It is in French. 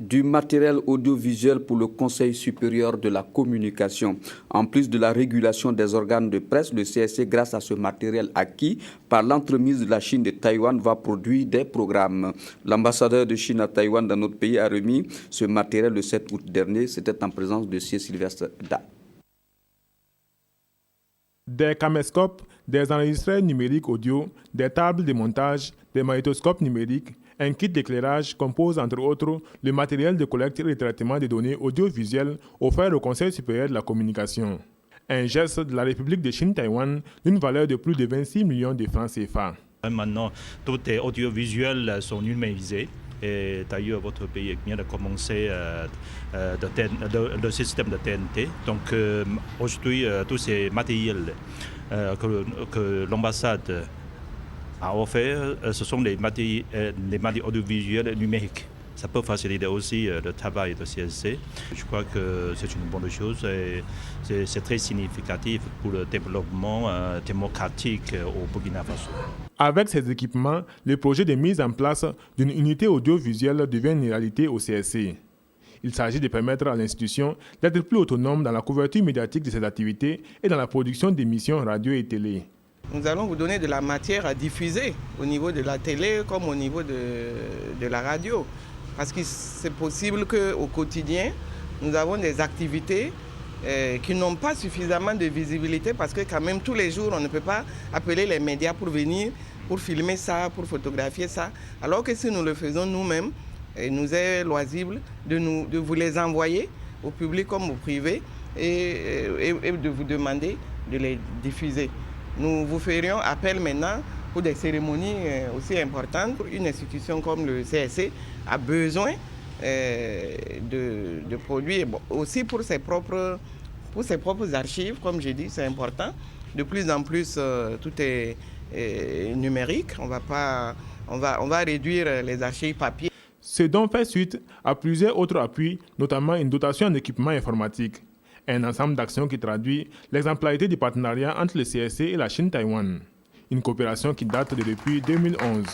Du matériel audiovisuel pour le Conseil supérieur de la communication. En plus de la régulation des organes de presse, le CSC, grâce à ce matériel acquis par l'entremise de la Chine de Taïwan, va produire des programmes. L'ambassadeur de Chine à Taïwan dans notre pays a remis ce matériel le 7 août dernier. C'était en présence de C. Sylvestre Da. Des caméscopes, des enregistreurs numériques audio, des tables de montage, des magnétoscopes numériques, un kit d'éclairage compose entre autres le matériel de collecte et de traitement des données audiovisuelles offert au Conseil supérieur de la communication. Un geste de la République de Chine-Taïwan d'une valeur de plus de 26 millions de francs CFA. Maintenant, tous les audiovisuels sont numérisés. Et d'ailleurs, votre pays vient de commencer le système de TNT. Donc aujourd'hui, tous ces matériels que l'ambassade a offert, ce sont les matériels audiovisuels numériques. Ça peut faciliter aussi le travail de CSC. Je crois que c'est une bonne chose et c'est très significatif pour le développement démocratique au Burkina Faso. Avec ces équipements, le projet de mise en place d'une unité audiovisuelle devient une réalité au CSC. Il s'agit de permettre à l'institution d'être plus autonome dans la couverture médiatique de ses activités et dans la production d'émissions radio et télé. Nous allons vous donner de la matière à diffuser au niveau de la télé comme au niveau de la radio. Parce que c'est possible qu'au quotidien, nous avons des activités qui n'ont pas suffisamment de visibilité parce que quand même tous les jours, on ne peut pas appeler les médias pour venir, pour filmer ça, pour photographier ça. Alors que si nous le faisons nous-mêmes, il nous est loisible de vous les envoyer au public comme au privé et de vous demander de les diffuser. Nous vous ferions appel maintenant pour des cérémonies aussi importantes. Une institution comme le CSC a besoin de produire aussi pour ses propres archives, comme j'ai dit, c'est important. De plus en plus, tout est numérique. On va réduire les archives papier. Ce don fait suite à plusieurs autres appuis, notamment une dotation en équipement informatique. Un ensemble d'actions qui traduit l'exemplarité du partenariat entre le CSC et la Chine-Taïwan. Une coopération qui date de depuis 2011.